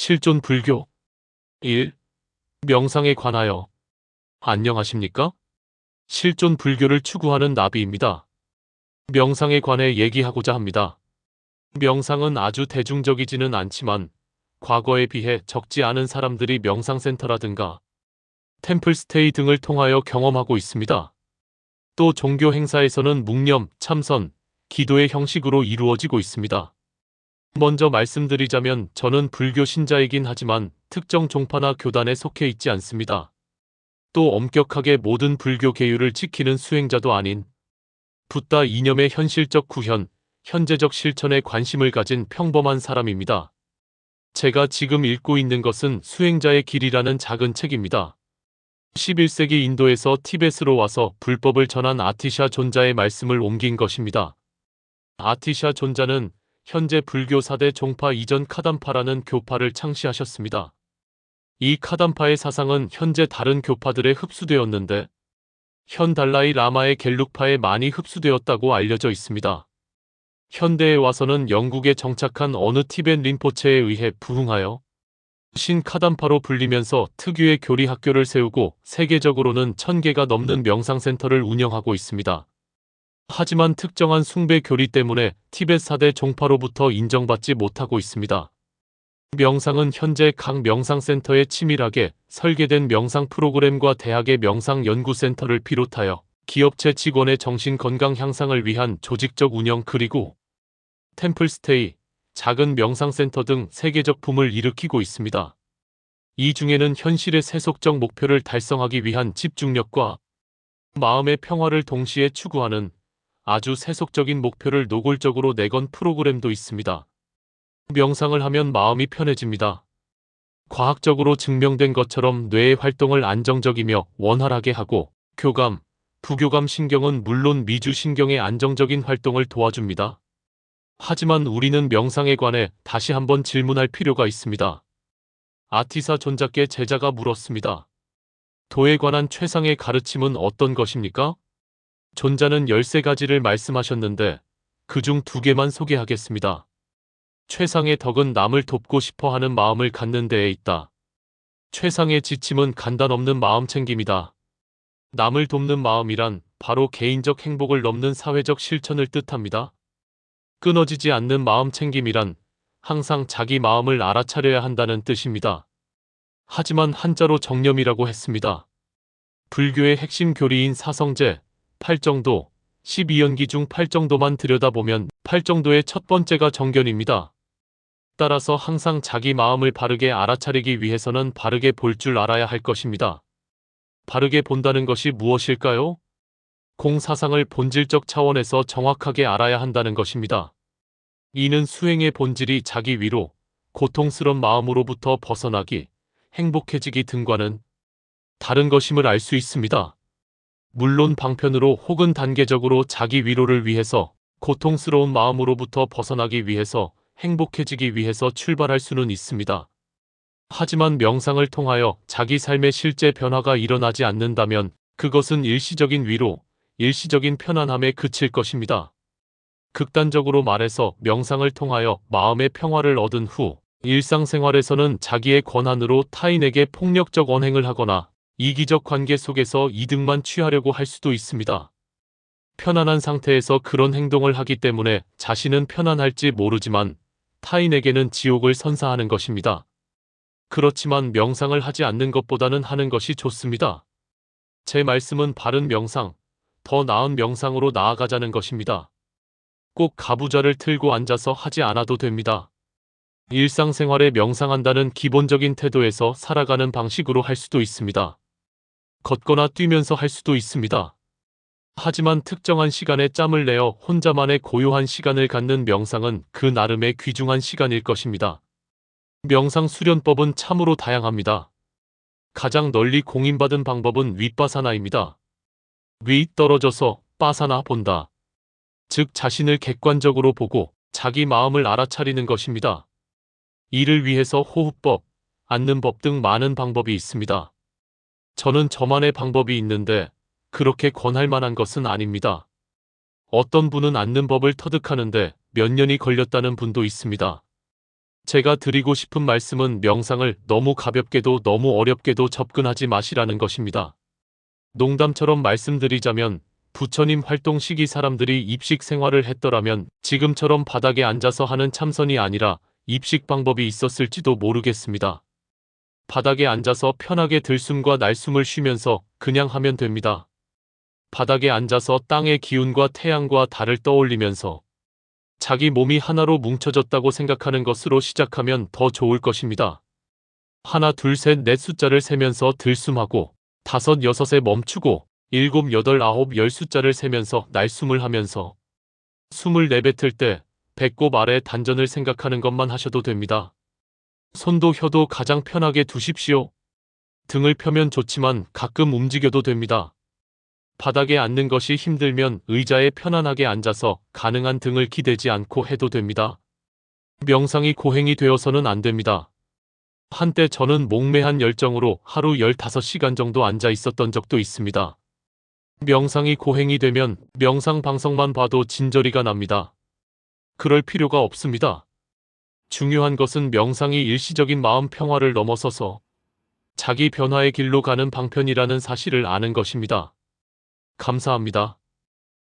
실존 불교 1. 명상에 관하여. 안녕하십니까? 실존 불교를 추구하는 나비입니다. 명상에 관해 얘기하고자 합니다. 명상은 아주 대중적이지는 않지만 과거에 비해 적지 않은 사람들이 명상센터라든가 템플스테이 등을 통하여 경험하고 있습니다. 또 종교 행사에서는 묵념, 참선, 기도의 형식으로 이루어지고 있습니다. 먼저 말씀드리자면 저는 불교 신자이긴 하지만 특정 종파나 교단에 속해 있지 않습니다. 또 엄격하게 모든 불교 계율을 지키는 수행자도 아닌 붓다 이념의 현실적 구현, 현재적 실천에 관심을 가진 평범한 사람입니다. 제가 지금 읽고 있는 것은 수행자의 길이라는 작은 책입니다. 11세기 인도에서 티벳으로 와서 불법을 전한 아티샤 존자의 말씀을 옮긴 것입니다. 아티샤 존자는 현재 불교 4대 종파 이전 카담파라는 교파를 창시하셨습니다. 이 카담파의 사상은 현재 다른 교파들에 흡수되었는데 현 달라이 라마의 겔룩파에 많이 흡수되었다고 알려져 있습니다. 현대에 와서는 영국에 정착한 어느 티벳 린포체에 의해 부흥하여 신 카담파로 불리면서 특유의 교리 학교를 세우고 세계적으로는 1000개가 넘는 명상센터를 운영하고 있습니다. 하지만 특정한 숭배 교리 때문에 티벳 4대 종파로부터 인정받지 못하고 있습니다. 명상은 현재 각 명상센터에 치밀하게 설계된 명상 프로그램과 대학의 명상연구센터를 비롯하여 기업체 직원의 정신건강 향상을 위한 조직적 운영 그리고 템플스테이, 작은 명상센터 등 세계적 붐을 일으키고 있습니다. 이 중에는 현실의 세속적 목표를 달성하기 위한 집중력과 마음의 평화를 동시에 추구하는 아주 세속적인 목표를 노골적으로 내건 프로그램도 있습니다. 명상을 하면 마음이 편해집니다. 과학적으로 증명된 것처럼 뇌의 활동을 안정적이며 원활하게 하고 교감, 부교감 신경은 물론 미주 신경의 안정적인 활동을 도와줍니다. 하지만 우리는 명상에 관해 다시 한번 질문할 필요가 있습니다. 아티사 존자께 제자가 물었습니다. 도에 관한 최상의 가르침은 어떤 것입니까? 존자는 13가지를 말씀하셨는데 그중 2개만 소개하겠습니다. 최상의 덕은 남을 돕고 싶어 하는 마음을 갖는 데에 있다. 최상의 지침은 간단 없는 마음 챙김이다. 남을 돕는 마음이란 바로 개인적 행복을 넘는 사회적 실천을 뜻합니다. 끊어지지 않는 마음 챙김이란 항상 자기 마음을 알아차려야 한다는 뜻입니다. 하지만 한자로 정념이라고 했습니다. 불교의 핵심 교리인 사성제, 8정도, 12연기 중 8정도만 들여다보면 8정도의 첫 번째가 정견입니다. 따라서 항상 자기 마음을 바르게 알아차리기 위해서는 바르게 볼 줄 알아야 할 것입니다. 바르게 본다는 것이 무엇일까요? 공사상을 본질적 차원에서 정확하게 알아야 한다는 것입니다. 이는 수행의 본질이 자기 위로, 고통스런 마음으로부터 벗어나기, 행복해지기 등과는 다른 것임을 알 수 있습니다. 물론 방편으로 혹은 단계적으로 자기 위로를 위해서, 고통스러운 마음으로부터 벗어나기 위해서, 행복해지기 위해서 출발할 수는 있습니다. 하지만 명상을 통하여 자기 삶의 실제 변화가 일어나지 않는다면 그것은 일시적인 위로, 일시적인 편안함에 그칠 것입니다. 극단적으로 말해서 명상을 통하여 마음의 평화를 얻은 후 일상생활에서는 자기의 권한으로 타인에게 폭력적 언행을 하거나 이기적 관계 속에서 이득만 취하려고 할 수도 있습니다. 편안한 상태에서 그런 행동을 하기 때문에 자신은 편안할지 모르지만 타인에게는 지옥을 선사하는 것입니다. 그렇지만 명상을 하지 않는 것보다는 하는 것이 좋습니다. 제 말씀은 바른 명상, 더 나은 명상으로 나아가자는 것입니다. 꼭 가부좌를 틀고 앉아서 하지 않아도 됩니다. 일상생활에 명상한다는 기본적인 태도에서 살아가는 방식으로 할 수도 있습니다. 걷거나 뛰면서 할 수도 있습니다. 하지만 특정한 시간에 짬을 내어 혼자만의 고요한 시간을 갖는 명상은 그 나름의 귀중한 시간일 것입니다. 명상 수련법은 참으로 다양합니다. 가장 널리 공인받은 방법은 윗바사나입니다. 위 떨어져서 바사나 본다. 즉 자신을 객관적으로 보고 자기 마음을 알아차리는 것입니다. 이를 위해서 호흡법, 앉는 법 등 많은 방법이 있습니다. 저는 저만의 방법이 있는데 그렇게 권할 만한 것은 아닙니다. 어떤 분은 앉는 법을 터득하는데 몇 년이 걸렸다는 분도 있습니다. 제가 드리고 싶은 말씀은 명상을 너무 가볍게도 너무 어렵게도 접근하지 마시라는 것입니다. 농담처럼 말씀드리자면 부처님 활동 시기 사람들이 입식 생활을 했더라면 지금처럼 바닥에 앉아서 하는 참선이 아니라 입식 방법이 있었을지도 모르겠습니다. 바닥에 앉아서 편하게 들숨과 날숨을 쉬면서 그냥 하면 됩니다. 바닥에 앉아서 땅의 기운과 태양과 달을 떠올리면서 자기 몸이 하나로 뭉쳐졌다고 생각하는 것으로 시작하면 더 좋을 것입니다. 하나, 둘, 셋, 넷 숫자를 세면서 들숨하고 다섯, 여섯에 멈추고 일곱, 여덟, 아홉, 열 숫자를 세면서 날숨을 하면서 숨을 내뱉을 때 배꼽 아래 단전을 생각하는 것만 하셔도 됩니다. 손도 혀도 가장 편하게 두십시오. 등을 펴면 좋지만 가끔 움직여도 됩니다. 바닥에 앉는 것이 힘들면 의자에 편안하게 앉아서 가능한 등을 기대지 않고 해도 됩니다. 명상이 고행이 되어서는 안 됩니다. 한때 저는 몽매한 열정으로 하루 15시간 정도 앉아 있었던 적도 있습니다. 명상이 고행이 되면 명상 방송만 봐도 진저리가 납니다. 그럴 필요가 없습니다. 중요한 것은 명상이 일시적인 마음 평화를 넘어서서 자기 변화의 길로 가는 방편이라는 사실을 아는 것입니다. 감사합니다.